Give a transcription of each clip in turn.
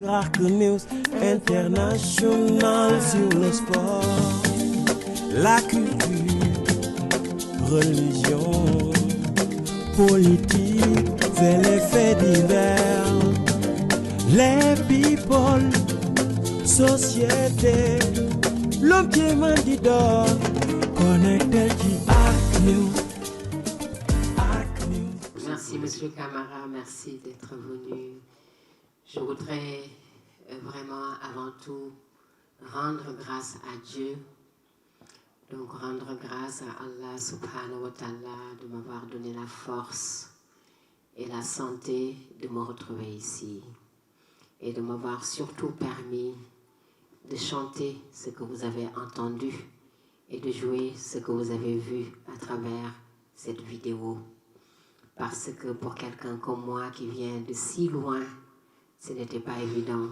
Arc News International sur le sport, la culture, religion, politique et les faits divers, les people, société, l'homme qui est mandidor, connecté qui Arc News. Merci Monsieur Camara, merci d'être venu. Je voudrais vraiment avant tout rendre grâce à Dieu, donc rendre grâce à Allah subhanahu wa ta'ala de m'avoir donné la force et la santé de me retrouver ici et de m'avoir surtout permis de chanter ce que vous avez entendu et de jouer ce que vous avez vu à travers cette vidéo. Parce que pour quelqu'un comme moi qui vient de si loin, ce n'était pas évident.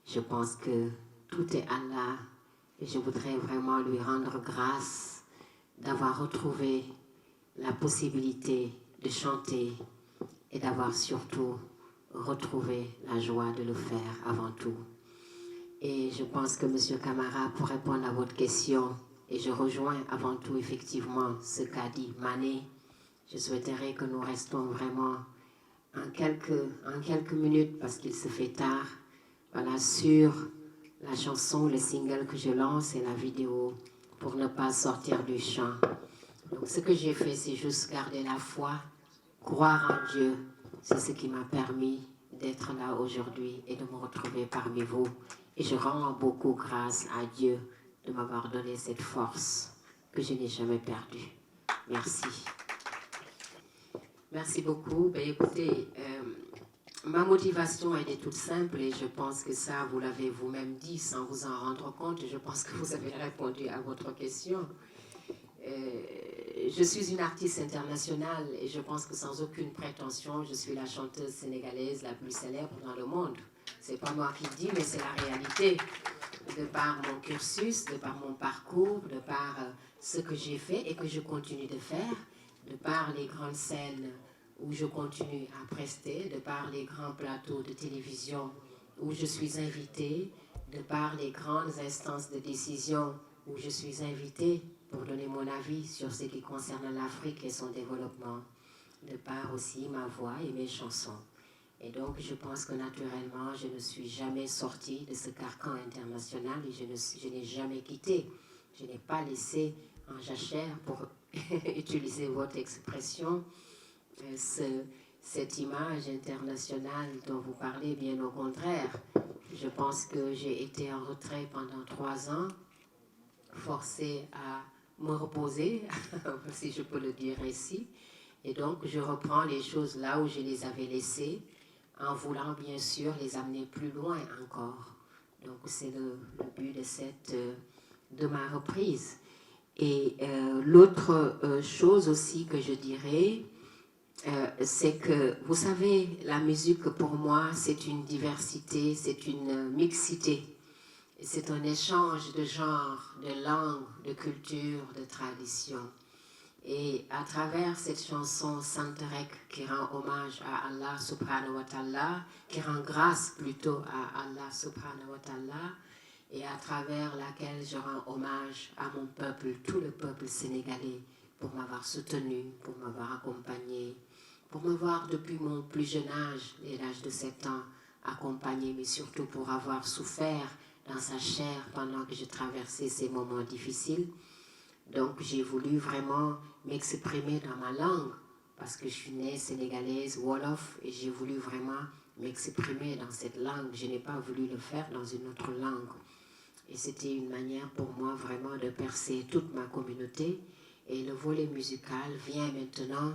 Je pense que tout est Allah et je voudrais vraiment lui rendre grâce d'avoir retrouvé la possibilité de chanter et d'avoir surtout retrouvé la joie de le faire avant tout. Et je pense que M. Camara, pour répondre à votre question, et je rejoins avant tout effectivement ce qu'a dit Mané, je souhaiterais que nous restons vraiment en quelques minutes, parce qu'il se fait tard, voilà, sur la chanson, le single que je lance et la vidéo, pour ne pas sortir du champ. Donc ce que j'ai fait, c'est juste garder la foi, croire en Dieu. C'est ce qui m'a permis d'être là aujourd'hui et de me retrouver parmi vous. Et je rends beaucoup grâce à Dieu de m'avoir donné cette force que je n'ai jamais perdue. Merci. Merci beaucoup. Ben, écoutez, ma motivation elle est toute simple et je pense que ça, vous l'avez vous-même dit sans vous en rendre compte. Je pense que vous avez répondu à votre question. Je suis une artiste internationale et je pense que sans aucune prétention, je suis la chanteuse sénégalaise la plus célèbre dans le monde. C'est pas moi qui le dis, mais c'est la réalité. De par mon cursus, de par mon parcours, de par ce que j'ai fait et que je continue de faire, de par les grandes scènes où je continue à prester, de par les grands plateaux de télévision où je suis invitée, de par les grandes instances de décision où je suis invitée pour donner mon avis sur ce qui concerne l'Afrique et son développement, de par aussi ma voix et mes chansons. Et donc, je pense que naturellement, je ne suis jamais sortie de ce carcan international et je n'ai jamais quitté. Je n'ai pas laissé en jachère, pour utiliser votre expression, cette image internationale dont vous parlez, bien au contraire. Je pense que j'ai été en retrait pendant 3 ans, forcée à me reposer, si je peux le dire ainsi. Et donc, je reprends les choses là où je les avais laissées, en voulant bien sûr les amener plus loin encore. Donc, c'est le but de ma reprise. Et l'autre chose aussi que je dirais, c'est que, vous savez, la musique pour moi, c'est une diversité, c'est une mixité. C'est un échange de genres, de langues, de cultures, de traditions. Et à travers cette chanson Santerek qui rend hommage à Allah subhanahu wa ta'ala, qui rend grâce plutôt à Allah subhanahu wa ta'ala, et à travers laquelle je rends hommage à mon peuple, tout le peuple sénégalais, pour m'avoir soutenu, pour m'avoir accompagné, pour m'avoir depuis mon plus jeune âge, et l'âge de 7 ans, accompagné, mais surtout pour avoir souffert dans sa chair pendant que je traversais ces moments difficiles. Donc j'ai voulu vraiment m'exprimer dans ma langue, parce que je suis née sénégalaise, Wolof, et j'ai voulu vraiment m'exprimer dans cette langue. Je n'ai pas voulu le faire dans une autre langue. Et c'était une manière pour moi vraiment de percer toute ma communauté. Et le volet musical vient maintenant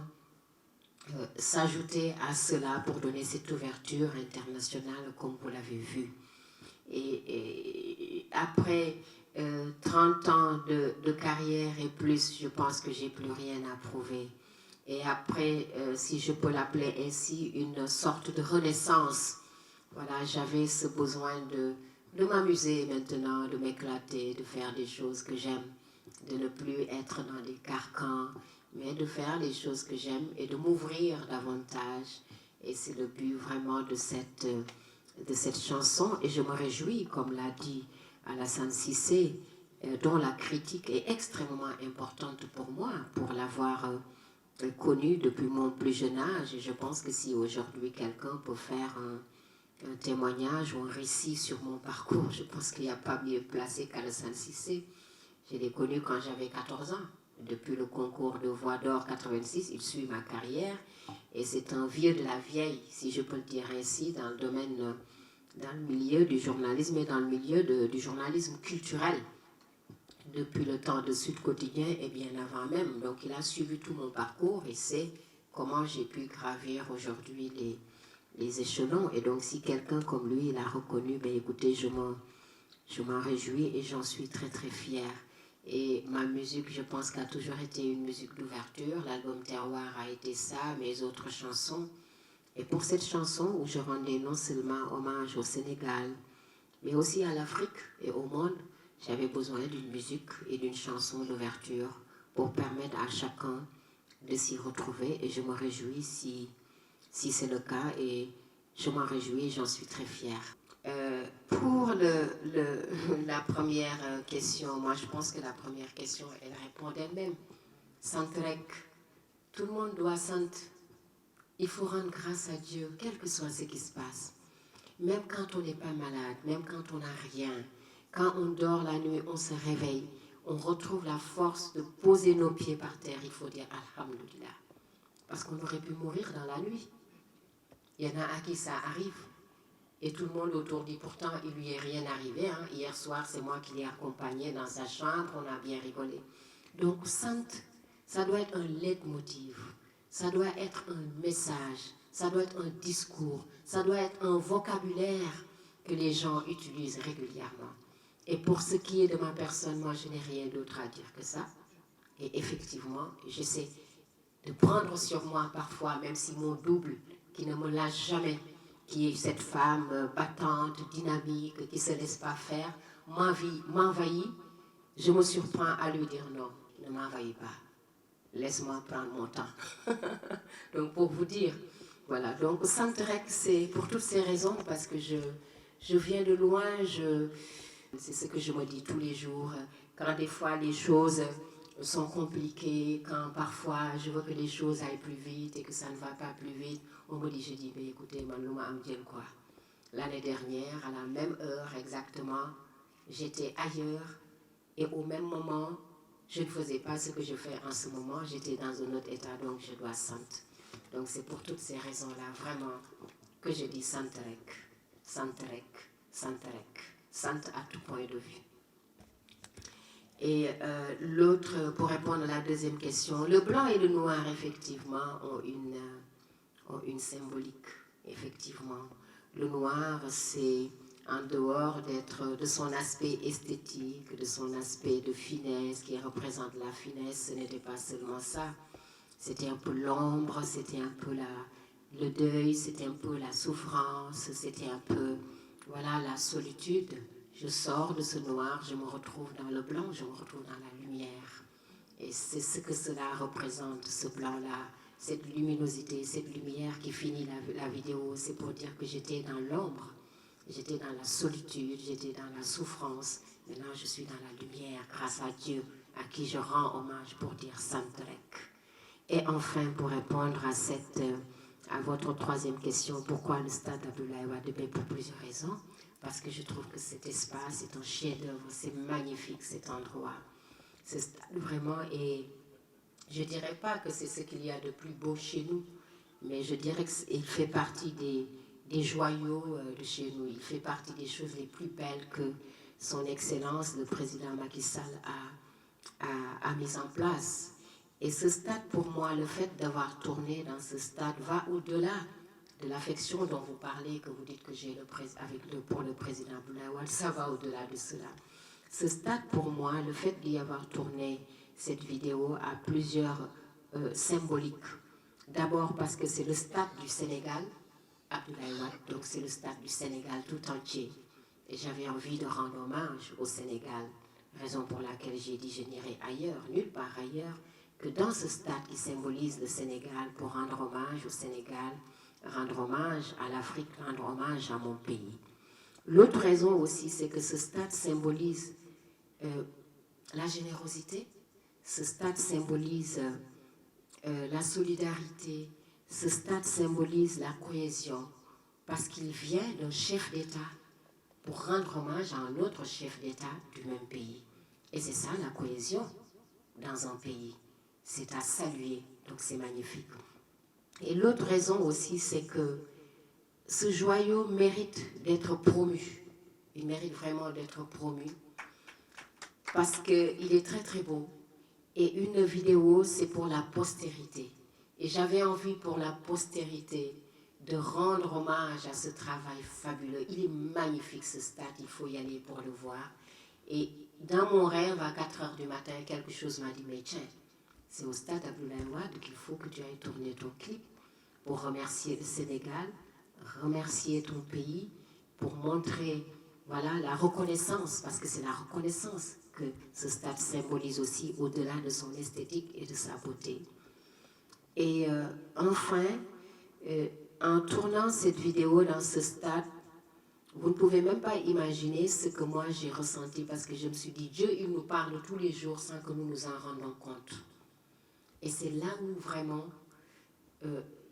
s'ajouter à cela pour donner cette ouverture internationale comme vous l'avez vu. Et après 30 ans de carrière et plus, je pense que j'ai plus rien à prouver. Et après, si je peux l'appeler ainsi, une sorte de renaissance. Voilà, j'avais ce besoin de m'amuser maintenant, de m'éclater, de faire des choses que j'aime, de ne plus être dans des carcans, mais de faire les choses que j'aime et de m'ouvrir davantage. Et c'est le but vraiment de de cette chanson et je me réjouis, comme l'a dit Alassane Cissé, dont la critique est extrêmement importante pour moi, pour l'avoir connue depuis mon plus jeune âge. Et je pense que si aujourd'hui quelqu'un peut faire un témoignage ou un récit sur mon parcours, je pense qu'il n'y a pas mieux placé qu'Alassane Cissé. Je l'ai connu quand j'avais 14 ans. Depuis le concours de Voix d'Or 86, il suit ma carrière. Et c'est un vieux de la vieille, si je peux le dire ainsi, dans le domaine, dans le milieu du journalisme et dans le milieu du journalisme culturel. Depuis le temps de Sud Quotidien et bien avant même. Donc il a suivi tout mon parcours et sait comment j'ai pu gravir aujourd'hui les échelons. Et donc si quelqu'un comme lui l'a reconnu, ben écoutez, je m'en réjouis et j'en suis très très fière. Et ma musique, je pense qu'elle a toujours été une musique d'ouverture. L'album Terroir a été ça, mes autres chansons. Et pour cette chanson où je rendais non seulement hommage au Sénégal, mais aussi à l'Afrique et au monde, j'avais besoin d'une musique et d'une chanson d'ouverture pour permettre à chacun de s'y retrouver. Et je me réjouis si c'est le cas et je m'en réjouis et j'en suis très fière. Pour la première question, moi je pense que la première question, elle répond d'elle-même. Santrek, tout le monde doit sentir. Il faut rendre grâce à Dieu, quel que soit ce qui se passe. Même quand on n'est pas malade, même quand on n'a rien, quand on dort la nuit, on se réveille, on retrouve la force de poser nos pieds par terre, il faut dire Alhamdulillah. Parce qu'on aurait pu mourir dans la nuit. Il y en a à qui ça arrive. Et tout le monde autour dit, pourtant, il lui est rien arrivé. Hein. Hier soir, c'est moi qui l'ai accompagné dans sa chambre, on a bien rigolé. Donc, Sainte, ça doit être un leitmotiv, ça doit être un message, ça doit être un discours, ça doit être un vocabulaire que les gens utilisent régulièrement. Et pour ce qui est de ma personne, moi, je n'ai rien d'autre à dire que ça. Et effectivement, j'essaie de prendre sur moi parfois, même si mon double, qui ne me lâche jamais, qui est cette femme battante, dynamique, qui ne se laisse pas faire, m'envahit, je me surprends à lui dire non, ne m'envahis pas, laisse-moi prendre mon temps. Donc pour vous dire, voilà, donc Santrek, c'est pour toutes ces raisons, parce que je viens de loin, c'est ce que je me dis tous les jours, quand des fois les choses sont compliquées, quand parfois je veux que les choses aillent plus vite et que ça ne va pas plus vite, on me dit, je dis, mais écoutez, quoi. L'année dernière, à la même heure exactement, j'étais ailleurs et au même moment, je ne faisais pas ce que je fais en ce moment, j'étais dans un autre état, donc je dois sentir. Donc c'est pour toutes ces raisons-là, vraiment, que je dis Santrek, Santrek, Santrek, Sant à tout point de vue. Et l'autre, pour répondre à la deuxième question, le blanc et le noir, effectivement, ont une symbolique, effectivement. Le noir, c'est en dehors de son aspect esthétique, de son aspect de finesse, qui représente la finesse, ce n'était pas seulement ça. C'était un peu l'ombre, c'était un peu le deuil, c'était un peu la souffrance, c'était un peu, voilà, la solitude. Je sors de ce noir, je me retrouve dans le blanc, je me retrouve dans la lumière. Et c'est ce que cela représente, ce blanc-là, cette luminosité, cette lumière qui finit la vidéo. C'est pour dire que j'étais dans l'ombre, j'étais dans la solitude, j'étais dans la souffrance. Maintenant, je suis dans la lumière, grâce à Dieu, à qui je rends hommage pour dire Santrek. Et enfin, pour répondre à votre troisième question, pourquoi le stade Abdoulaye Wade? Pour plusieurs raisons. Parce que je trouve que cet espace est un chef-d'œuvre, c'est magnifique cet endroit. Ce stade vraiment est, je ne dirais pas que c'est ce qu'il y a de plus beau chez nous, mais je dirais qu'il fait partie des joyaux de chez nous. Il fait partie des choses les plus belles que son Excellence, le président Macky Sall, a mis en place. Et ce stade, pour moi, le fait d'avoir tourné dans ce stade va au-delà de l'affection dont vous parlez, que vous dites que j'ai pour le président Abdoulaye Wade, ça va au-delà de cela. Ce stade, pour moi, le fait d'y avoir tourné cette vidéo a plusieurs symboliques. D'abord parce que c'est le stade du Sénégal, Abdoulaye Wade, donc c'est le stade du Sénégal tout entier. Et j'avais envie de rendre hommage au Sénégal, raison pour laquelle j'ai dit je n'irai ailleurs, nulle part ailleurs, que dans ce stade qui symbolise le Sénégal, pour rendre hommage au Sénégal, rendre hommage à l'Afrique, rendre hommage à mon pays. L'autre raison aussi, c'est que ce stade symbolise la générosité, ce stade symbolise la solidarité, ce stade symbolise la cohésion, parce qu'il vient d'un chef d'État pour rendre hommage à un autre chef d'État du même pays. Et c'est ça la cohésion dans un pays. C'est à saluer, donc c'est magnifique. Et l'autre raison aussi, c'est que ce joyau mérite d'être promu. Il mérite vraiment d'être promu parce qu'il est très très beau. Et une vidéo, c'est pour la postérité. Et j'avais envie pour la postérité de rendre hommage à ce travail fabuleux. Il est magnifique ce stade, il faut y aller pour le voir. Et dans mon rêve, à 4 heures du matin, quelque chose m'a dit, mais tiens, c'est au stade Abdoulaye Wade qu'il faut que tu ailles tourner ton clip pour remercier le Sénégal, remercier ton pays, pour montrer voilà, la reconnaissance, parce que c'est la reconnaissance que ce stade symbolise aussi au-delà de son esthétique et de sa beauté. Et enfin, en tournant cette vidéo dans ce stade, vous ne pouvez même pas imaginer ce que moi j'ai ressenti, parce que je me suis dit, Dieu, il nous parle tous les jours sans que nous nous en rendons compte. Et c'est là où vraiment,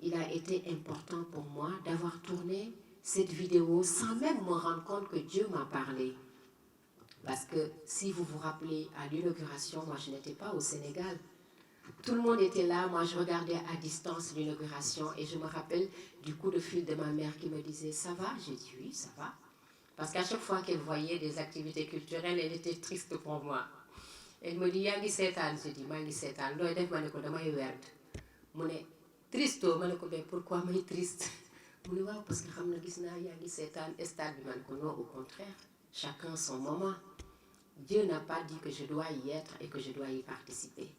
il a été important pour moi d'avoir tourné cette vidéo sans même me rendre compte que Dieu m'a parlé. Parce que si vous vous rappelez, à l'inauguration, moi je n'étais pas au Sénégal. Tout le monde était là, moi je regardais à distance l'inauguration et je me rappelle du coup de fil de ma mère qui me disait « Ça va ?» J'ai dit « Oui, ça va. » Parce qu'à chaque fois qu'elle voyait des activités culturelles, elle était triste pour moi. Elle me dit « Yangi setan ?» Je dis « Mangi setan. » Loy def ma ne ko damay werd. Mu ne tristo ma ne ko mais pourquoi may triste? Mu ne waaw parce que xam na gis naa yaa ngi seetaan stade bi. Ma ne ko non, au contraire, chacun son moment. Dieu n'a pas dit que je dois y être et que je dois y participer.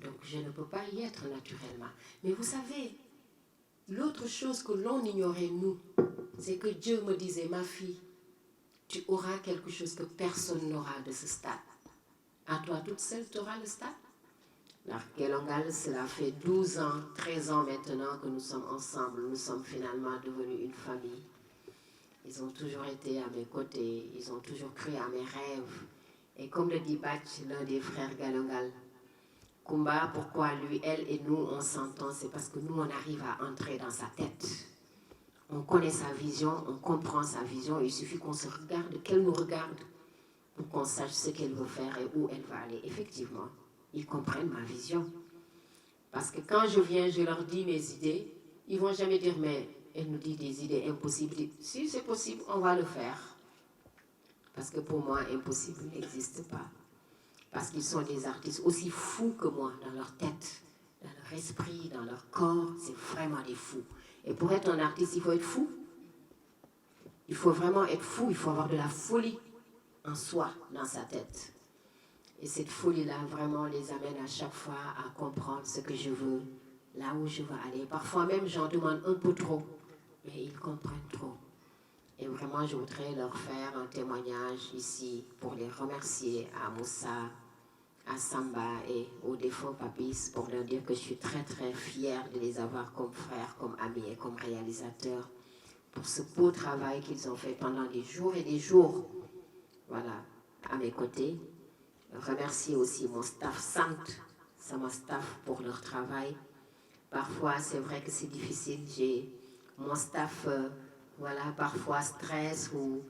Donc je ne peux pas y être naturellement. Mais vous savez, l'autre chose que l'on ignorait nous, c'est que Dieu me disait, ma fille, tu auras quelque chose que personne n'aura de ce stade. À toi toute seule, tu auras le stade. Alors, Gelongal, cela fait 12 ans, 13 ans maintenant que nous sommes ensemble. Nous sommes finalement devenus une famille. Ils ont toujours été à mes côtés. Ils ont toujours cru à mes rêves. Et comme le dit Batch, l'un des frères Gelongal, Kumba, pourquoi lui, elle et nous, on s'entend, c'est parce que nous, on arrive à entrer dans sa tête. On connaît sa vision, on comprend sa vision. Il suffit qu'on se regarde, qu'elle nous regarde, pour qu'on sache ce qu'elle veut faire et où elle va aller. Effectivement, ils comprennent ma vision. Parce que quand je viens, je leur dis mes idées, ils ne vont jamais dire, mais elle nous dit des idées impossibles. Si c'est possible, on va le faire. Parce que pour moi, impossible n'existe pas. Parce qu'ils sont des artistes aussi fous que moi, dans leur tête, dans leur esprit, dans leur corps. C'est vraiment des fous. Et pour être un artiste, il faut être fou. Il faut vraiment être fou, il faut avoir de la folie en soi, dans sa tête. Et cette folie-là, vraiment, les amène à chaque fois à comprendre ce que je veux, là où je veux aller. Parfois même, j'en demande un peu trop, mais ils comprennent trop. Et vraiment, je voudrais leur faire un témoignage ici pour les remercier à Moussa, à Samba et aux défunts Papis, pour leur dire que je suis très très fière de les avoir comme frères, comme amis et comme réalisateurs pour ce beau travail qu'ils ont fait pendant des jours et des jours, voilà, à mes côtés. Remercier aussi mon staff c'est mon staff pour leur travail. Parfois, c'est vrai que c'est difficile. J'ai mon staff, voilà, parfois stress ou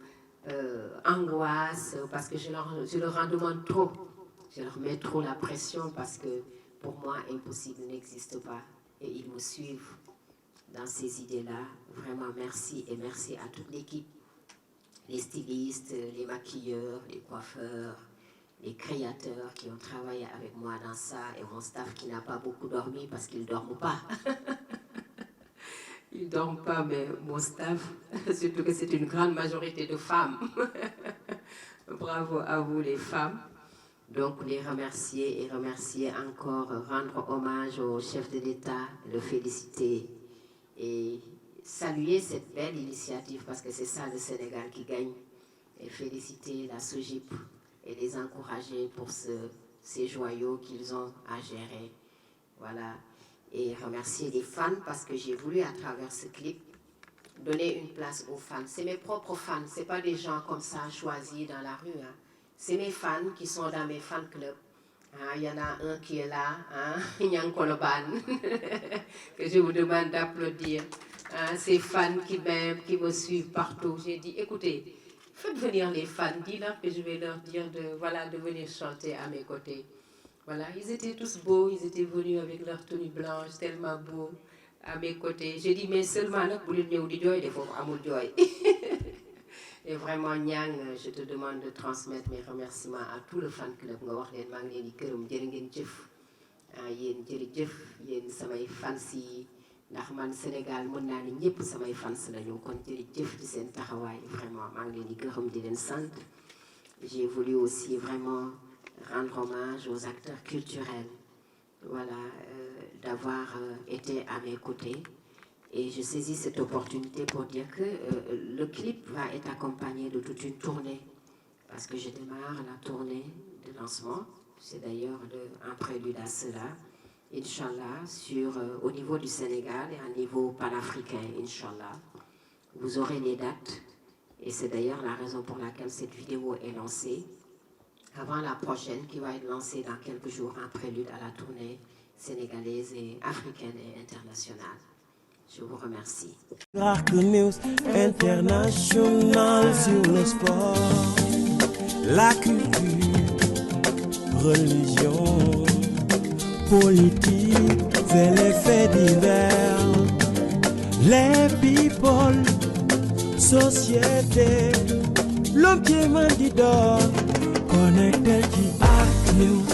angoisse parce que je leur en demande trop. Je leur mets trop la pression parce que pour moi, impossible n'existe pas. Et ils me suivent dans ces idées-là. Vraiment, merci et merci à toute l'équipe. Les stylistes, les maquilleurs, les coiffeurs, les créateurs qui ont travaillé avec moi dans ça et mon staff qui n'a pas beaucoup dormi parce qu'ils ne dorment pas. Ils ne dorment pas, mais mon staff, surtout que c'est une grande majorité de femmes. Bravo à vous les femmes. Donc les remercier et remercier encore, rendre hommage au chef de l'État, le féliciter et saluer cette belle initiative parce que c'est ça le Sénégal qui gagne. Et féliciter la SOGIP et les encourager pour ces joyaux qu'ils ont à gérer. Voilà. et remercier les fans parce que j'ai voulu à travers ce clip donner une place aux fans. C'est mes propres fans, c'est pas des gens comme ça choisis dans la rue. Hein. C'est mes fans qui sont dans mes fan clubs. Il y en a un qui est là, Nyan Koloban, que je vous demande d'applaudir. Ces fans qui m'aiment, qui me suivent partout. J'ai dit, écoutez, faites venir les fans, dis-leur que je vais leur dire de venir chanter à mes côtés. Voilà, ils étaient tous beaux, ils étaient venus avec leur tenue blanche, tellement beaux, à mes côtés. J'ai dit, mais seulement là, pour les joy, des fois, amour joy. Et vraiment, Nyang, je te demande de transmettre mes remerciements à tout le fan club. Nga wax leen maa ngi leen di gërëm jërë ngeen jëf yéen jërëjëf yéen samay fans yi ndax man Sénégal mën naa ni ñëpp samay fans lañu kon jërëjëf ci seen taxawaay vraiment maa ngi leen di gërëm di leen sant. J'ai voulu aussi vraiment rendre hommage aux acteurs culturels, voilà, d'avoir été à mes côtés. Et je saisis cette opportunité pour dire que le clip va être accompagné de toute une tournée. Parce que je démarre la tournée de lancement. C'est d'ailleurs un prélude à cela. Inch'Allah, au niveau du Sénégal et au niveau panafricain, Inch'Allah. Vous aurez les dates. Et c'est d'ailleurs la raison pour laquelle cette vidéo est lancée. Avant la prochaine, qui va être lancée dans quelques jours, un prélude à la tournée sénégalaise et africaine et internationale. Je vous remercie. Arc News International sur le sport, la culture, religion, politique et les faits divers, les people, société, l'homme qui m'a dit d'or, connecté qui Arc News.